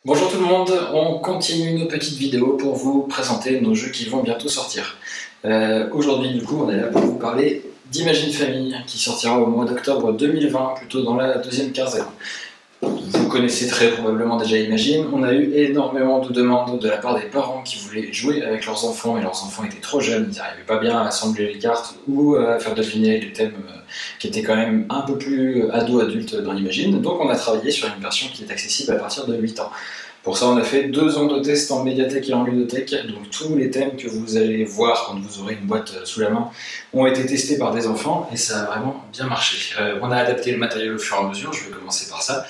Bonjour tout le monde, on continue nos petites vidéos pour vous présenter nos jeux qui vont bientôt sortir. Aujourd'hui du coup on est là pour vous parler d'Imagine Family qui sortira au mois d'octobre 2020, plutôt dans la deuxième quinzaine. Vous connaissez très probablement déjà Imagine, on a eu énormément de demandes de la part des parents qui voulaient jouer avec leurs enfants et leurs enfants étaient trop jeunes, ils n'arrivaient pas bien à assembler les cartes ou à faire deviner les thèmes qui étaient quand même un peu plus ado-adultes dans Imagine. Donc on a travaillé sur une version qui est accessible à partir de 8 ans. Pour ça, on a fait 2 ans de tests en médiathèque et en ludothèque, donc tous les thèmes que vous allez voir quand vous aurez une boîte sous la main ont été testés par des enfants et ça a vraiment bien marché. On a adapté le matériel au fur et à mesure, je vais commencer par ça.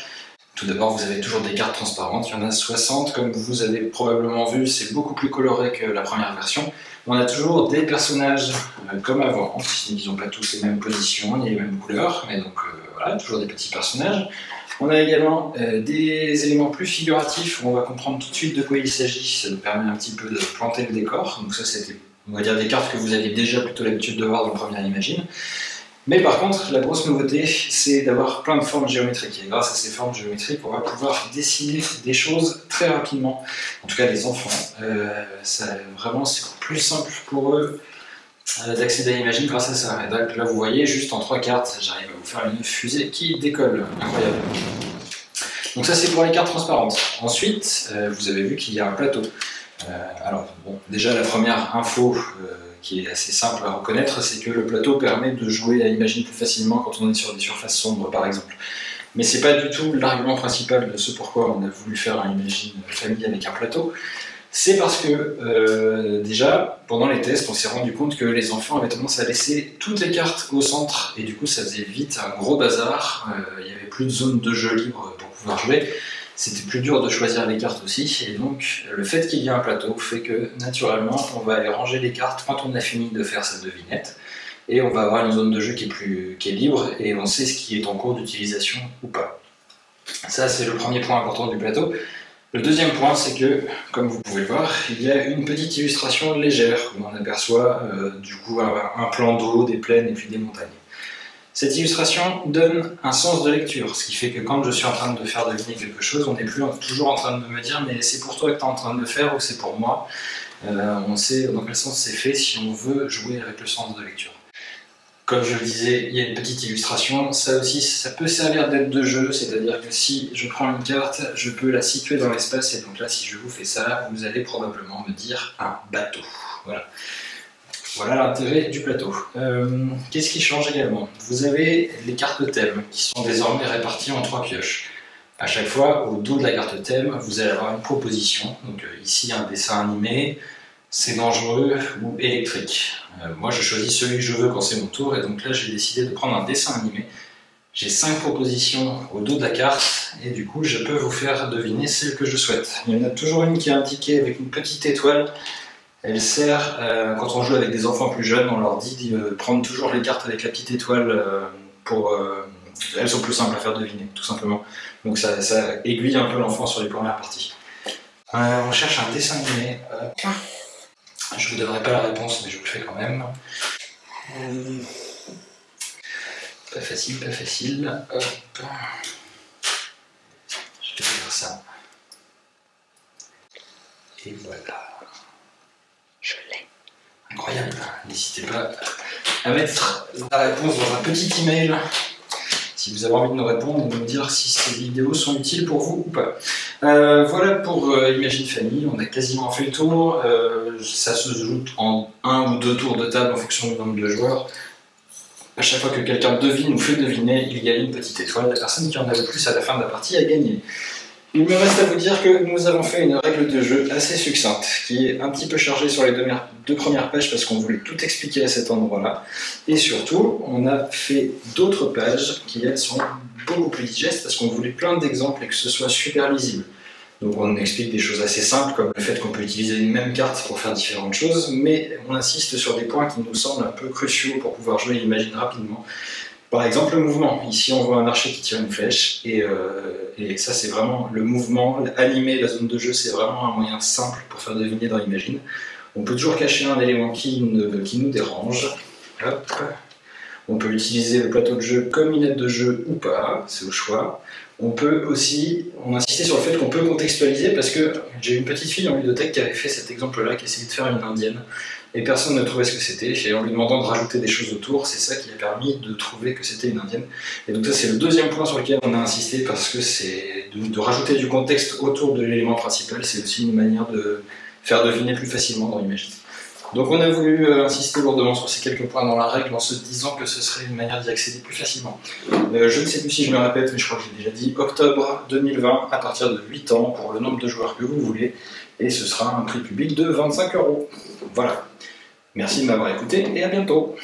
Tout d'abord, vous avez toujours des cartes transparentes, il y en a 60, comme vous avez probablement vu, c'est beaucoup plus coloré que la première version. On a toujours des personnages comme avant, ils n'ont pas tous les mêmes positions, ni les mêmes couleurs, mais donc voilà, toujours des petits personnages. On a également des éléments plus figuratifs où on va comprendre tout de suite de quoi il s'agit, ça nous permet un petit peu de planter le décor. Donc ça c'était, on va dire, des cartes que vous aviez déjà plutôt l'habitude de voir dans le premier Imagine. Mais par contre, la grosse nouveauté, c'est d'avoir plein de formes géométriques. Et grâce à ces formes géométriques, on va pouvoir dessiner des choses très rapidement. En tout cas, les enfants, vraiment c'est plus simple pour eux d'accéder à Imagine grâce à ça. Et donc, là, vous voyez, juste en 3 cartes, j'arrive à vous faire une fusée qui décolle. Incroyable. Donc ça, c'est pour les cartes transparentes. Ensuite, vous avez vu qu'il y a un plateau. Alors, bon, déjà, la première info qui est assez simple à reconnaître, c'est que le plateau permet de jouer à Imagine plus facilement quand on est sur des surfaces sombres, par exemple. Mais c'est pas du tout l'argument principal de ce pourquoi on a voulu faire un Imagine Family avec un plateau. C'est parce que, déjà, pendant les tests, on s'est rendu compte que les enfants avaient tendance à laisser toutes les cartes au centre, et du coup, ça faisait vite un gros bazar. Il n'y avait plus de zone de jeu libre pour pouvoir jouer. C'était plus dur de choisir les cartes aussi, et donc le fait qu'il y ait un plateau fait que, naturellement, on va aller ranger les cartes quand on a fini de faire sa devinette, et on va avoir une zone de jeu qui est libre, et on sait ce qui est en cours d'utilisation ou pas. Ça, c'est le premier point important du plateau. Le deuxième point, c'est que, comme vous pouvez voir, il y a une petite illustration légère où on aperçoit du coup un plan d'eau, des plaines et puis des montagnes. Cette illustration donne un sens de lecture, ce qui fait que quand je suis en train de faire deviner quelque chose, on n'est plus toujours en train de me dire mais c'est pour toi que tu es en train de le faire ou c'est pour moi. On sait dans quel sens c'est fait si on veut jouer avec le sens de lecture. Comme je le disais, il y a une petite illustration, ça aussi ça peut servir d'aide de jeu, c'est-à-dire que si je prends une carte, je peux la situer dans l'espace et donc là si je vous fais ça, vous allez probablement me dire un bateau. Voilà. Voilà l'intérêt du plateau. Qu'est-ce qui change également? Vous avez les cartes thème qui sont désormais réparties en 3 pioches. À chaque fois, au dos de la carte thème, vous allez avoir une proposition. Donc ici, un dessin animé, c'est dangereux ou électrique. Moi, je choisis celui que je veux quand c'est mon tour, et donc là, j'ai décidé de prendre un dessin animé. J'ai 5 propositions au dos de la carte, et du coup, je peux vous faire deviner celle que je souhaite. Il y en a toujours une qui est indiquée avec une petite étoile. Elle sert, quand on joue avec des enfants plus jeunes, on leur dit de prendre toujours les cartes avec la petite étoile elles sont plus simples à faire deviner, tout simplement. Donc ça aiguille un peu l'enfant sur les premières parties. On cherche un dessin animé. Je vous donnerai pas la réponse, mais je vous le fais quand même. Pas facile, pas facile. Hop. Je vais faire ça. Et voilà. Je l'ai. Incroyable. N'hésitez pas à mettre la réponse dans un petit email si vous avez envie de nous répondre et de nous dire si ces vidéos sont utiles pour vous ou pas. Voilà pour Imagine Family, on a quasiment fait le tour. Ça se joue en 1 ou 2 tours de table en fonction du nombre de joueurs. À chaque fois que quelqu'un devine ou fait deviner, il y a une petite étoile. La personne qui en a le plus à la fin de la partie a gagné. Il me reste à vous dire que nous avons fait une règle de jeu assez succincte, qui est un petit peu chargée sur les 2 premières pages parce qu'on voulait tout expliquer à cet endroit-là. Et surtout, on a fait d'autres pages qui, elles, sont beaucoup plus digestes parce qu'on voulait plein d'exemples et que ce soit super lisible. Donc on explique des choses assez simples comme le fait qu'on peut utiliser une même carte pour faire différentes choses, mais on insiste sur des points qui nous semblent un peu cruciaux pour pouvoir jouer Imagine rapidement. Par exemple, le mouvement. Ici, on voit un archer qui tire une flèche, et ça, c'est vraiment le mouvement. Animer la zone de jeu, c'est vraiment un moyen simple pour faire deviner dans Imagine. On peut toujours cacher un élément qui nous dérange. Hop. On peut utiliser le plateau de jeu comme une aide de jeu ou pas, c'est au choix. On insistait sur le fait qu'on peut contextualiser parce que j'ai une petite fille en ludothèque qui avait fait cet exemple-là, qui essayait de faire une indienne, et personne ne trouvait ce que c'était, et en lui demandant de rajouter des choses autour, c'est ça qui a permis de trouver que c'était une indienne. Et donc ça c'est le deuxième point sur lequel on a insisté, parce que c'est de rajouter du contexte autour de l'élément principal, c'est aussi une manière de faire deviner plus facilement dans Imagine. Donc on a voulu insister lourdement sur ces quelques points dans la règle en se disant que ce serait une manière d'y accéder plus facilement. Je ne sais plus si je me répète, mais je crois que j'ai déjà dit octobre 2020 à partir de 8 ans pour le nombre de joueurs que vous voulez, et ce sera un prix public de 25 €. Voilà. Merci de m'avoir écouté et à bientôt.